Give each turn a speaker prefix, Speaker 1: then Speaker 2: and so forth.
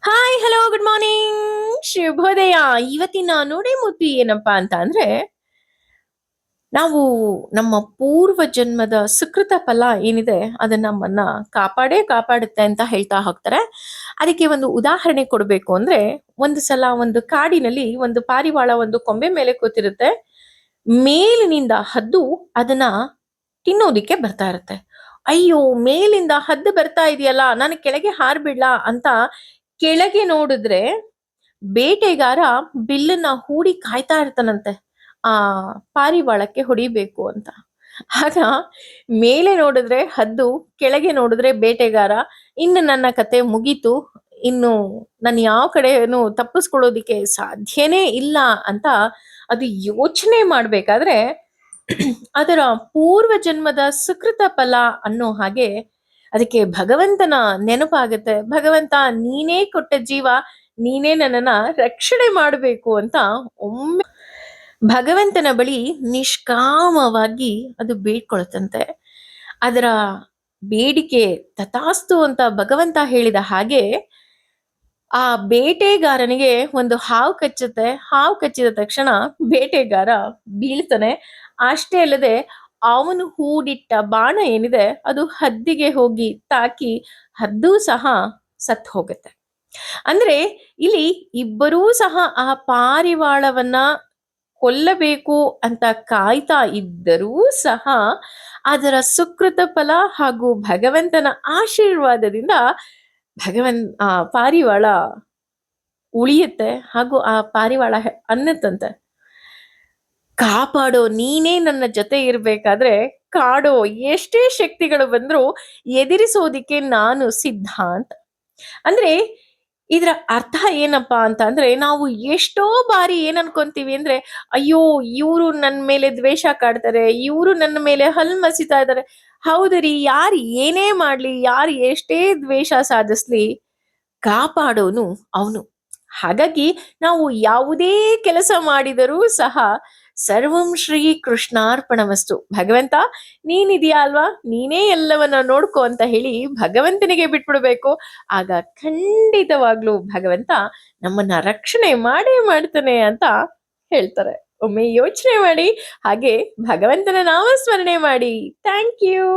Speaker 1: Hi, hello, good morning, ಶುಭೋದಯ. ಇವತ್ತಿನ ನುಡಿಮುತ್ತು ಏನಪ್ಪಾ ಅಂತ ಅಂದ್ರೆ, ನಾವು ನಮ್ಮ ಪೂರ್ವ ಜನ್ಮದ ಸುಕೃತ ಫಲ ಏನಿದೆ ಅದನ್ನ ನಮ್ಮನ್ನ ಕಾಪಾಡೇ ಕಾಪಾಡುತ್ತೆ ಅಂತ ಹೇಳ್ತಾ ಹೋಗ್ತಾರೆ. ಅದಕ್ಕೆ ಒಂದು ಉದಾಹರಣೆ ಕೊಡಬೇಕು ಅಂದ್ರೆ, ಒಂದು ಸಲ ಒಂದು ಕಾಡಿನಲ್ಲಿ ಒಂದು ಪಾರಿವಾಳ ಒಂದು ಕೊಂಬೆ ಮೇಲೆ ಕೂತಿರುತ್ತೆ. ಮೇಲಿನಿಂದ ಹದ್ದು ಅದನ್ನ ತಿನ್ನೋದಿಕ್ಕೆ ಬರ್ತಾ ಇರುತ್ತೆ. ಅಯ್ಯೋ, ಮೇಲಿಂದ ಹದ್ದು ಬರ್ತಾ ಇದೆಯಲ್ಲ, ನಾನು ಕೆಳಗೆ ಹಾರ್ಬಿಡ್ಲಾ ಅಂತ ಕೆಳಗೆ ನೋಡಿದ್ರೆ ಬೇಟೆಗಾರ ಬಿಲ್ಲನ್ನ ಹೂಡಿ ಕಾಯ್ತಾ ಇರ್ತಾನಂತೆ, ಆ ಪಾರಿವಾಳಕ್ಕೆ ಹೊಡಿಬೇಕು ಅಂತ. ಆಗ ಮೇಲೆ ನೋಡಿದ್ರೆ ಹದ್ದು, ಕೆಳಗೆ ನೋಡಿದ್ರೆ ಬೇಟೆಗಾರ. ಇನ್ನು ನನ್ನ ಕತೆ ಮುಗೀತು, ಇನ್ನು ನಾನು ಯಾವ ಕಡೆನೂ ತಪ್ಪಿಸ್ಕೊಳ್ಳೋದಿಕ್ಕೆ ಸಾಧ್ಯನೇ ಇಲ್ಲ ಅಂತ ಅದು ಯೋಚನೆ ಮಾಡ್ಬೇಕಾದ್ರೆ ಅದರ ಪೂರ್ವ ಜನ್ಮದ ಸುಕೃತ ಫಲ ಅನ್ನೋ ಹಾಗೆ ಅದಕ್ಕೆ ಭಗವಂತನ ನೆನಪಾಗತ್ತೆ. ಭಗವಂತ, ನೀನೇ ಕೊಟ್ಟ ಜೀವ, ನೀನೇ ನನ್ನನ್ನ ರಕ್ಷಣೆ ಮಾಡಬೇಕು ಅಂತ ಒಮ್ಮೆ ಭಗವಂತನ ಬಳಿ ನಿಷ್ಕಾಮವಾಗಿ ಅದು ಬೇಡ್ಕೊಳ್ತಂತೆ. ಅದರ ಬೇಡಿಕೆ ತಥಾಸ್ತು ಅಂತ ಭಗವಂತ ಹೇಳಿದ ಹಾಗೆ ಆ ಬೇಟೆಗಾರನಿಗೆ ಒಂದು ಹಾವು ಕಚ್ಚುತ್ತೆ. ಹಾವು ಕಚ್ಚಿದ ತಕ್ಷಣ ಬೇಟೆಗಾರ ಬೀಳ್ತಾನೆ. ಅಷ್ಟೇ ಅಲ್ಲದೆ ಅವನು ಹೂಡಿಟ್ಟ ಬಾಣ ಏನಿದೆ ಅದು ಹದ್ದಿಗೆ ಹೋಗಿ ತಾಕಿ ಹದ್ದು ಸಹ ಸತ್ತು ಹೋಗುತ್ತೆ. ಅಂದ್ರೆ ಇಲ್ಲಿ ಇಬ್ಬರೂ ಸಹ ಆ ಪಾರಿವಾಳವನ್ನ ಕೊಲ್ಲಬೇಕು ಅಂತ ಕಾಯ್ತಾ ಇದ್ದರೂ ಸಹ ಅದರ ಸುಕೃತ ಫಲ ಹಾಗೂ ಭಗವಂತನ ಆಶೀರ್ವಾದದಿಂದ ಆ ಪಾರಿವಾಳ ಉಳಿಯುತ್ತೆ. ಹಾಗೂ ಆ ಪಾರಿವಾಳ ಅನ್ನತ್ತಂತೆ, ಕಾಪಾಡೋ ನೀನೇ ನನ್ನ ಜೊತೆ ಇರ್ಬೇಕಾದ್ರೆ ಕಾಡೋ ಎಷ್ಟೇ ಶಕ್ತಿಗಳು ಬಂದ್ರೂ ಎದುರಿಸೋದಿಕ್ಕೆ ನಾನು ಸಿದ್ಧ ಅಂತ. ಅಂದ್ರೆ ಇದರ ಅರ್ಥ ಏನಪ್ಪಾ ಅಂತ ಅಂದ್ರೆ, ನಾವು ಎಷ್ಟೋ ಬಾರಿ ಏನ್ ಅನ್ಕೊಂತೀವಿ ಅಂದ್ರೆ, ಅಯ್ಯೋ, ಇವರು ನನ್ನ ಮೇಲೆ ದ್ವೇಷ ಕಾಡ್ತಾರೆ, ಇವರು ನನ್ನ ಮೇಲೆ ಹಲ್ ಮಸಿತಾ ಇದ್ದಾರೆ. ಹೌದು ರೀ, ಯಾರು ಏನೇ ಮಾಡ್ಲಿ, ಯಾರು ಎಷ್ಟೇ ದ್ವೇಷ ಸಾಧಿಸ್ಲಿ, ಕಾಪಾಡೋನು ಅವನು. ಹಾಗಾಗಿ ನಾವು ಯಾವುದೇ ಕೆಲಸ ಮಾಡಿದರೂ ಸಹ ಸರ್ವಂ ಶ್ರೀ ಕೃಷ್ಣಾರ್ಪಣಮಸ್ತು, ಭಗವಂತ ನೀನಿದೆಯಾ ಅಲ್ವಾ, ನೀನೇ ಎಲ್ಲವನ್ನ ನೋಡ್ಕೋ ಅಂತ ಹೇಳಿ ಭಗವಂತನಿಗೆ ಬಿಟ್ಬಿಡ್ಬೇಕು. ಆಗ ಖಂಡಿತವಾಗ್ಲೂ ಭಗವಂತ ನಮ್ಮನ್ನ ರಕ್ಷಣೆ ಮಾಡೇ ಮಾಡ್ತಾನೆ ಅಂತ ಹೇಳ್ತಾರೆ. ಒಮ್ಮೆ ಯೋಚನೆ ಮಾಡಿ, ಹಾಗೆ ಭಗವಂತನ ನಾಮಸ್ಮರಣೆ ಮಾಡಿ. Thank you.